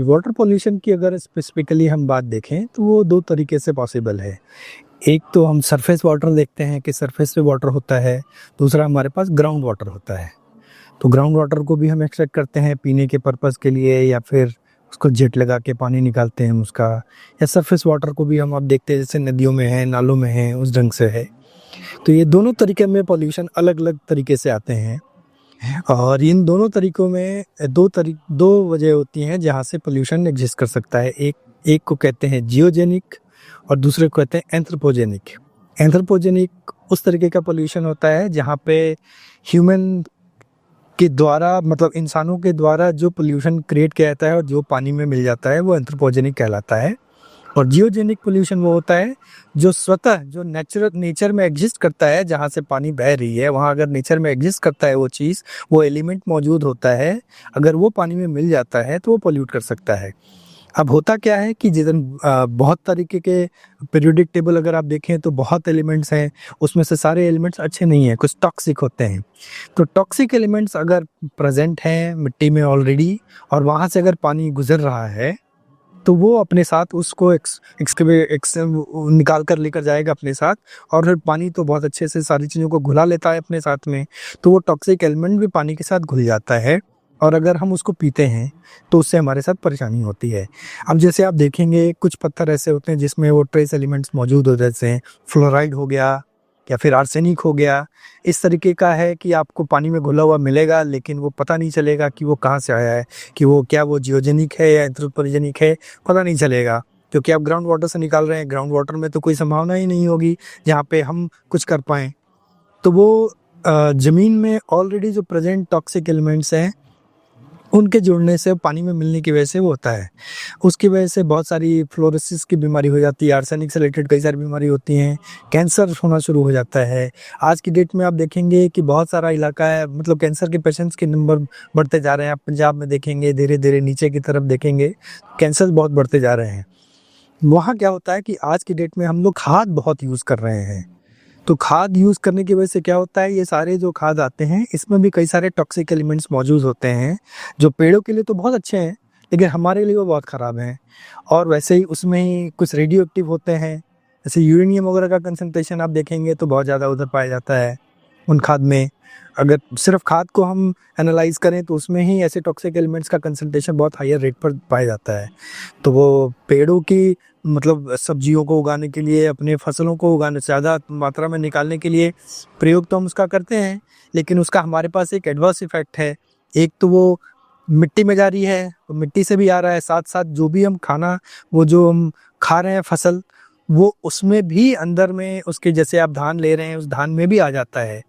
Water pollution की अगर specifically हम बात देखें तो वो दो तरीके से पॉसिबल है। एक तो हम सरफेस वाटर देखते हैं कि सरफेस पे वाटर होता है, दूसरा हमारे पास ग्राउंड वाटर होता है। तो ग्राउंड वाटर को भी हम एक्सट्रैक्ट करते हैं पीने के पर्पज़ के लिए, या फिर उसको जेट लगा के पानी निकालते हैं हम उसका, या सरफेस वाटर को भी हम अब देखते हैं जैसे नदियों में है, नालों में है, उस ढंग से है। तो ये दोनों तरीके में पॉल्यूशन अलग अलग तरीके से आते हैं, और इन दोनों तरीकों में दो वजह होती हैं जहाँ से पोल्यूशन एग्जिस्ट कर सकता है। एक को कहते हैं जियोजेनिक और दूसरे को कहते हैं एंथ्रोपोजेनिक। एंथ्रोपोजेनिक उस तरीके का पोल्यूशन होता है जहाँ पे ह्यूमन के द्वारा, मतलब इंसानों के द्वारा जो पोल्यूशन क्रिएट किया जाता है और जो पानी में मिल जाता है वो एंथ्रोपोजेनिक कहलाता है। और जियोजेनिक पोल्यूशन वो होता है जो स्वतः जो नेचर में एग्जिस्ट करता है, जहाँ से पानी बह रही है वहाँ अगर नेचर में एग्जिस्ट करता है वो चीज़, वो एलिमेंट मौजूद होता है, अगर वो पानी में मिल जाता है तो वो पोल्यूट कर सकता है। अब होता क्या है कि बहुत तरीके के पीरियोडिक टेबल अगर आप देखें तो बहुत एलिमेंट्स हैं, उसमें से सारे एलिमेंट्स अच्छे नहीं हैं, कुछ टॉक्सिक होते हैं। तो टॉक्सिक एलिमेंट्स अगर प्रेजेंट हैं मिट्टी में ऑलरेडी, और वहाँ से अगर पानी गुजर रहा है तो वो अपने साथ उसको निकाल कर लेकर जाएगा अपने साथ, और फिर पानी तो बहुत अच्छे से सारी चीज़ों को घुला लेता है अपने साथ में, तो वो टॉक्सिक एलिमेंट भी पानी के साथ घुल जाता है, और अगर हम उसको पीते हैं तो उससे हमारे साथ परेशानी होती है। अब जैसे आप देखेंगे कुछ पत्थर ऐसे होते हैं जिसमें वो ट्रेस एलिमेंट्स मौजूद हो, जैसे फ्लोराइड हो गया या फिर आर्सेनिक हो गया। इस तरीके का है कि आपको पानी में घुला हुआ मिलेगा, लेकिन वो पता नहीं चलेगा कि वो कहाँ से आया है, कि वो क्या वो जियोजेनिक है या एंथ्रोपोजेनिक है, पता नहीं चलेगा, क्योंकि आप ग्राउंड वाटर से निकाल रहे हैं। ग्राउंड वाटर में तो कोई संभावना ही नहीं होगी जहाँ पे हम कुछ कर पाएँ। तो वो ज़मीन में ऑलरेडी जो प्रेजेंट टॉक्सिक एलिमेंट्स हैं उनके जुड़ने से, पानी में मिलने की वजह से वो होता है। उसकी वजह से बहुत सारी फ्लोरोसिस की बीमारी हो जाती है, आर्सेनिक से रिलेटेड कई सारी बीमारी होती हैं, कैंसर होना शुरू हो जाता है। आज की डेट में आप देखेंगे कि बहुत सारा इलाका है, मतलब कैंसर के पेशेंट्स के नंबर बढ़ते जा रहे हैं। आप पंजाब में देखेंगे, धीरे धीरे नीचे की तरफ देखेंगे, कैंसर बहुत बढ़ते जा रहे हैं। वहाँ क्या होता है कि आज की डेट में हम लोग खाद बहुत यूज़ कर रहे हैं। तो खाद यूज़ करने की वजह से क्या होता है, ये सारे जो खाद आते हैं इसमें भी कई सारे टॉक्सिक एलिमेंट्स मौजूद होते हैं, जो पेड़ों के लिए तो बहुत अच्छे हैं लेकिन हमारे लिए वो बहुत ख़राब हैं। और वैसे ही उसमें ही कुछ रेडियो एक्टिव होते हैं, जैसे यूरेनियम वगैरह का कंसंट्रेशन आप देखेंगे तो बहुत ज़्यादा उधर पाया जाता है उन खाद में। अगर सिर्फ खाद को हम एनालाइज करें तो उसमें ही ऐसे टॉक्सिक एलिमेंट्स का कंसंट्रेशन बहुत हायर रेट पर पाया जाता है। तो वो पेड़ों की, मतलब सब्जियों को उगाने के लिए, अपने फसलों को उगाने, ज़्यादा मात्रा में निकालने के लिए प्रयोग तो हम उसका करते हैं, लेकिन उसका हमारे पास एक एडवर्स इफेक्ट है। एक तो वो मिट्टी में जा रही है, तो मिट्टी से भी आ रहा है, साथ साथ जो भी हम खाना, वो जो हम खा रहे हैं फसल, वो उसमें भी अंदर में उसके, जैसे आप धान ले रहे हैं उस धान में भी आ जाता है।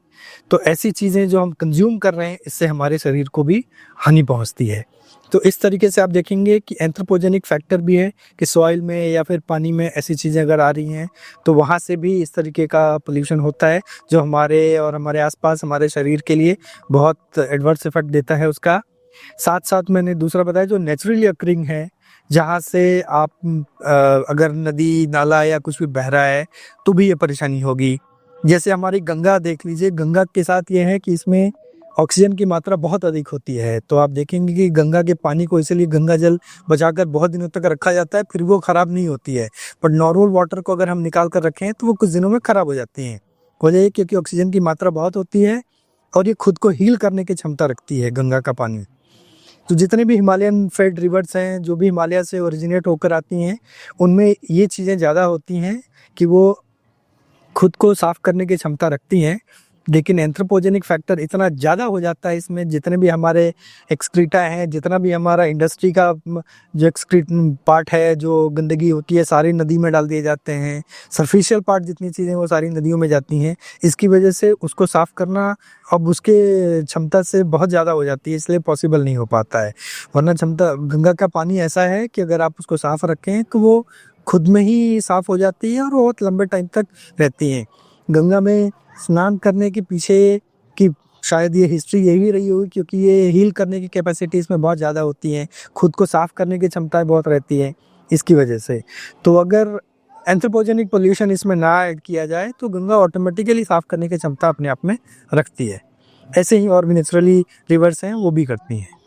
तो ऐसी चीज़ें जो हम कंज्यूम कर रहे हैं इससे हमारे शरीर को भी हानि पहुंचती है। तो इस तरीके से आप देखेंगे कि एंथ्रोपोजेनिक फैक्टर भी है कि सॉइल में या फिर पानी में ऐसी चीज़ें अगर आ रही हैं तो वहाँ से भी इस तरीके का पोल्यूशन होता है, जो हमारे और हमारे आसपास हमारे शरीर के लिए बहुत एडवर्स इफेक्ट देता है उसका। साथ साथ मैंने दूसरा बताया जो नेचुरली अकरिंग है, जहाँ से आप अगर नदी नाला या कुछ भी बह रहा है तो भी ये परेशानी होगी। जैसे हमारी गंगा देख लीजिए, गंगा के साथ ये है कि इसमें ऑक्सीजन की मात्रा बहुत अधिक होती है। तो आप देखेंगे कि गंगा के पानी को इसलिए गंगा जल बचाकर बहुत दिनों तक रखा जाता है, फिर वो ख़राब नहीं होती है। बट नॉर्मल वाटर को अगर हम निकाल कर रखें तो वो कुछ दिनों में ख़राब हो जाती हैं। वजह ये क्योंकि ऑक्सीजन की मात्रा बहुत होती है और ये खुद को हील करने की क्षमता रखती है गंगा का पानी। तो जितने भी हिमालयन फेड रिवर्स हैं, जो भी हिमालय से ओरिजिनेट होकर आती हैं, उनमें ये चीज़ें ज़्यादा होती हैं कि वो खुद को साफ करने की क्षमता रखती हैं। लेकिन एंथ्रोपोजेनिक फैक्टर इतना ज़्यादा हो जाता है इसमें, जितने भी हमारे एक्सक्रीटा हैं, जितना भी हमारा इंडस्ट्री का जो एक्सक्रीट पार्ट है, जो गंदगी होती है, सारी नदी में डाल दिए जाते हैं। सरफेशियल पार्ट जितनी चीज़ें वो सारी नदियों में जाती हैं। इसकी वजह से उसको साफ़ करना अब उसके क्षमता से बहुत ज़्यादा हो जाती है, इसलिए पॉसिबल नहीं हो पाता है। वरना क्षमता, गंगा का पानी ऐसा है कि अगर आप उसको साफ़ रखें तो वो खुद में ही साफ़ हो जाती है और बहुत लंबे टाइम तक रहती हैं। गंगा में स्नान करने के पीछे की शायद ये हिस्ट्री यही रही होगी, क्योंकि ये हील करने की कैपेसिटी इसमें बहुत ज़्यादा होती है, खुद को साफ़ करने की क्षमताएं बहुत रहती है इसकी वजह से। तो अगर एंथ्रोपोजेनिक पोल्यूशन इसमें ना ऐड किया जाए तो गंगा ऑटोमेटिकली साफ़ करने की क्षमता अपने आप में रखती है। ऐसे ही और भी नेचुरली रिवर्स हैं वो भी करती हैं।